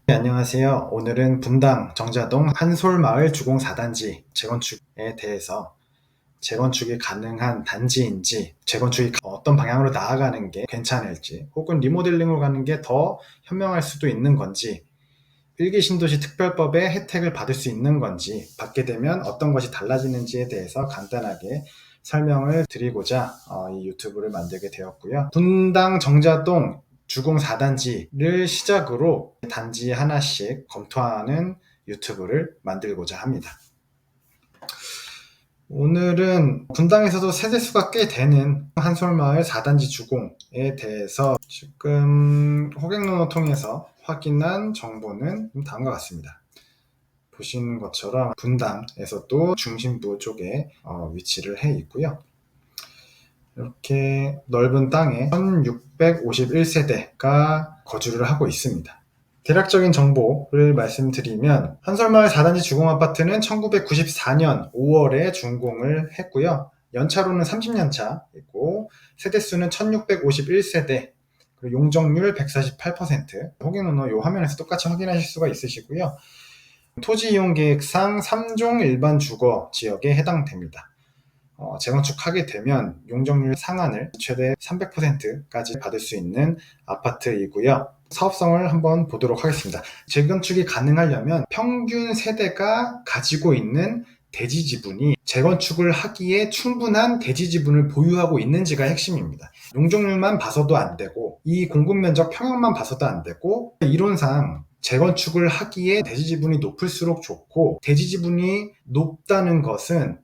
네, 안녕하세요. 오늘은 분당 정자동 한솔마을 주공 4단지 재건축에 대해서 재건축이 가능한 단지인지, 재건축이 어떤 방향으로 나아가는 게 괜찮을지, 혹은 리모델링으로 가는 게 더 현명할 수도 있는 건지, 일기 신도시 특별법의 혜택을 받을 수 있는 건지, 받게 되면 어떤 것이 달라지는지에 대해서 간단하게 설명을 드리고자 이 유튜브를 만들게 되었고요. 분당 정자동 주공 4단지를 시작으로 단지 하나씩 검토하는 유튜브를 만들고자 합니다. 오늘은 분당에서도 세대수가 꽤 되는 한솔마을 4단지 주공에 대해서 지금 호객논을 통해서 확인한 정보는 다음과 같습니다. 보시는 것처럼 분당에서도 중심부 쪽에 위치를 해 있고요. 이렇게 넓은 땅에 1651세대가 거주를 하고 있습니다. 대략적인 정보를 말씀드리면 한솔마을 4단지 주공아파트는 1994년 5월에 준공을 했고요. 연차로는 30년 차이고 세대수는 1651세대, 그리고 용적률 148%, 호갱노노 이 화면에서 똑같이 확인하실 수가 있으시고요. 토지 이용 계획상 3종 일반 주거 지역에 해당됩니다. 재건축하게 되면 용적률 상한을 최대 300%까지 받을 수 있는 아파트이고요. 사업성을 한번 보도록 하겠습니다. 재건축이 가능하려면 평균 세대가 가지고 있는 대지 지분이 재건축을 하기에 충분한 대지 지분을 보유하고 있는지가 핵심입니다. 용적률만 봐서도 안 되고, 이 공급 면적 평형만 봐서도 안 되고, 이론상 재건축을 하기에 대지 지분이 높을수록 좋고, 대지 지분이 높다는 것은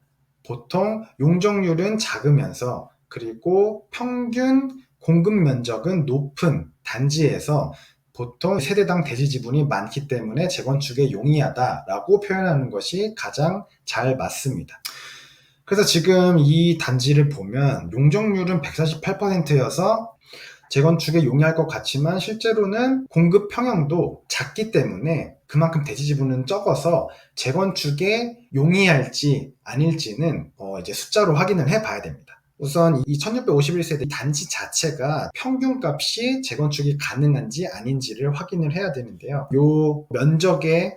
보통 용적률은 작으면서, 그리고 평균 공급 면적은 높은 단지에서 보통 세대당 대지 지분이 많기 때문에 재건축에 용이하다라고 표현하는 것이 가장 잘 맞습니다. 그래서 지금 이 단지를 보면 용적률은 148%여서 재건축에 용이할 것 같지만 실제로는 공급 평형도 작기 때문에 그만큼 대지 지분은 적어서 재건축에 용이할지 아닐지는 이제 숫자로 확인을 해 봐야 됩니다. 우선 이 1651세대 단지 자체가 평균값이 재건축이 가능한지 아닌지를 확인을 해야 되는데요. 요 면적의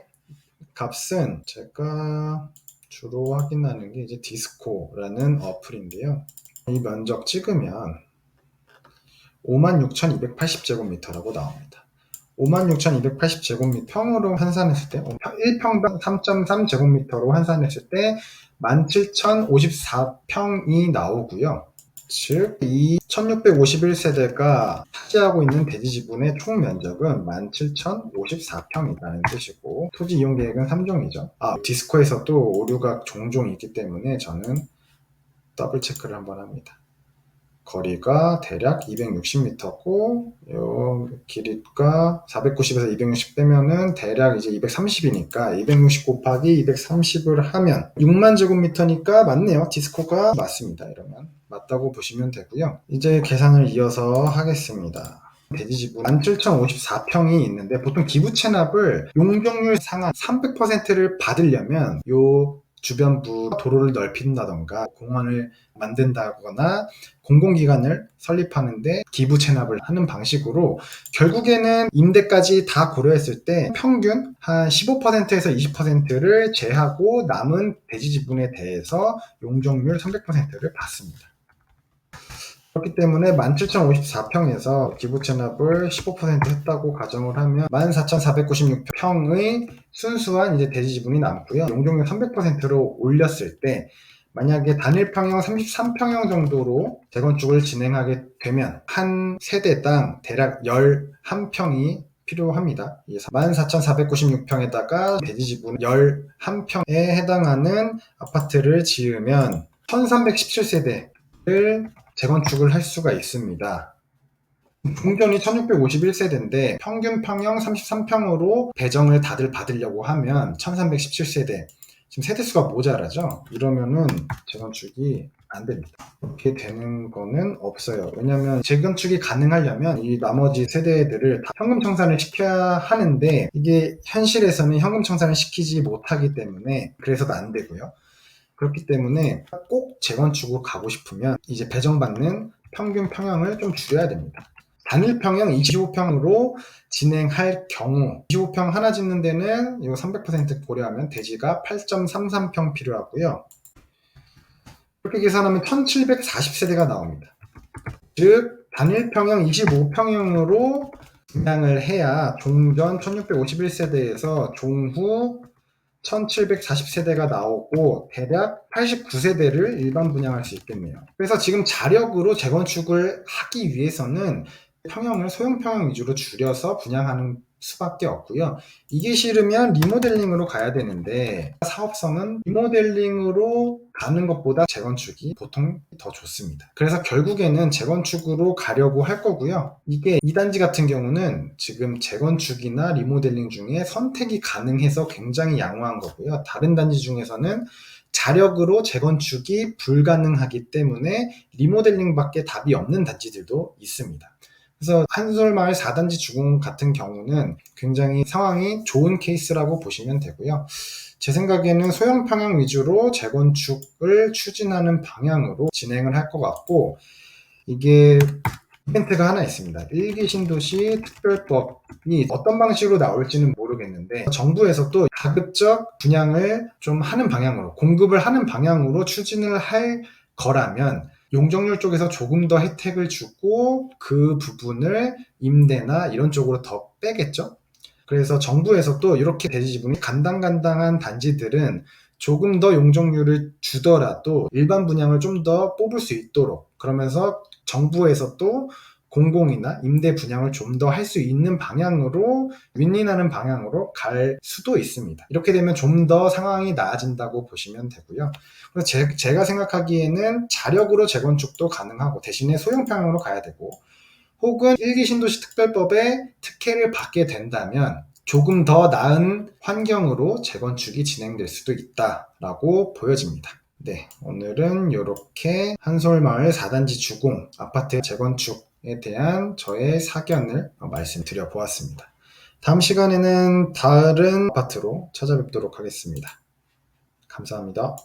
값은 제가 주로 확인하는 게 이제 디스코라는 어플인데요. 이 면적 찍으면 56,280제곱미터라고 나옵니다. 56,280제곱미터 평으로 환산했을 때 1평당 3.3제곱미터로 환산했을 때 17,054평이 나오고요. 즉, 이 1651세대가 차지하고 있는 대지 지분의 총 면적은 17,054평이라는 뜻이고, 토지 이용 계획은 3종이죠. 디스코에서도 오류가 종종 있기 때문에 저는 더블 체크를 한번 합니다. 거리가 대략 260m고, 요 길이가 490에서 260 빼면은 대략 이제 230이니까 260 곱하기 230을 하면 6만 제곱미터니까 맞네요. 디스코가 맞습니다. 이러면 맞다고 보시면 되고요. 이제 계산을 이어서 하겠습니다. 대지지분 17,054평이 있는데, 보통 기부 체납을 용적률 상한 300%를 받으려면 요 주변부 도로를 넓힌다던가 공원을 만든다거나 공공기관을 설립하는데 기부 체납을 하는 방식으로, 결국에는 임대까지 다 고려했을 때 평균 한 15%에서 20%를 제하고 남은 대지 지분에 대해서 용적률 300%를 받습니다. 그렇기 때문에 17,054평에서 기부 체납을 15% 했다고 가정을 하면 14,496평의 순수한 이제 대지 지분이 남고요. 용적률 300%로 올렸을 때 만약에 단일평형 33평형 정도로 재건축을 진행하게 되면 한 세대당 대략 11평이 필요합니다. 14,496평에다가 대지 지분 11평에 해당하는 아파트를 지으면 1317세대를 재건축을 할 수가 있습니다. 종전이 1651세대인데 평균 평형 33평으로 배정을 다들 받으려고 하면 1317세대, 지금 세대수가 모자라죠. 이러면은 재건축이 안 됩니다. 이렇게 되는 거는 없어요. 왜냐면 재건축이 가능하려면 이 나머지 세대들을 다 현금 청산을 시켜야 하는데, 이게 현실에서는 현금 청산을 시키지 못하기 때문에 그래서도 안 되고요. 그렇기 때문에 꼭 재건축으로 가고 싶으면 이제 배정받는 평균 평형을 좀 줄여야 됩니다. 단일평형 25평으로 진행할 경우 25평 하나 짓는 데는 이거 300% 고려하면 대지가 8.33평 필요하고요. 이렇게 계산하면 1740세대가 나옵니다. 즉 단일평형 25평형으로 분양을 해야 종전 1651세대에서 종후 1740세대가 나오고 대략 89세대를 일반 분양할 수 있겠네요. 그래서 지금 자력으로 재건축을 하기 위해서는 평형을 소형평형 위주로 줄여서 분양하는 수밖에 없고요. 이게 싫으면 리모델링으로 가야 되는데 사업성은 리모델링으로 가는 것보다 재건축이 보통 더 좋습니다. 그래서 결국에는 재건축으로 가려고 할 거고요. 이게 2단지 같은 경우는 지금 재건축이나 리모델링 중에 선택이 가능해서 굉장히 양호한 거고요. 다른 단지 중에서는 자력으로 재건축이 불가능하기 때문에 리모델링밖에 답이 없는 단지들도 있습니다. 그래서 한솔마을 4단지 주공 같은 경우는 굉장히 상황이 좋은 케이스라고 보시면 되고요. 제 생각에는 소형평형 위주로 재건축을 추진하는 방향으로 진행을 할 것 같고, 이게 이벤트가 하나 있습니다. 1기 신도시 특별법이 어떤 방식으로 나올지는 모르겠는데 정부에서 또 가급적 분양을 좀 하는 방향으로, 공급을 하는 방향으로 추진을 할 거라면 용적률 쪽에서 조금 더 혜택을 주고 그 부분을 임대나 이런 쪽으로 더 빼겠죠. 그래서 정부에서 또 이렇게 대지 지분이 간당간당한 단지들은 조금 더 용적률을 주더라도 일반 분양을 좀 더 뽑을 수 있도록, 그러면서 정부에서 또 공공이나 임대 분양을 좀 더 할 수 있는 방향으로, 윈윈하는 방향으로 갈 수도 있습니다. 이렇게 되면 좀 더 상황이 나아진다고 보시면 되고요. 그래서 제가 생각하기에는 자력으로 재건축도 가능하고 대신에 소형평형으로 가야 되고, 혹은 1기 신도시 특별법에 특혜를 받게 된다면 조금 더 나은 환경으로 재건축이 진행될 수도 있다라고 보여집니다. 네, 오늘은 이렇게 한솔마을 4단지 주공 아파트 재건축에 대한 저의 사견을 말씀드려 보았습니다. 다음 시간에는 다른 아파트로 찾아뵙도록 하겠습니다. 감사합니다.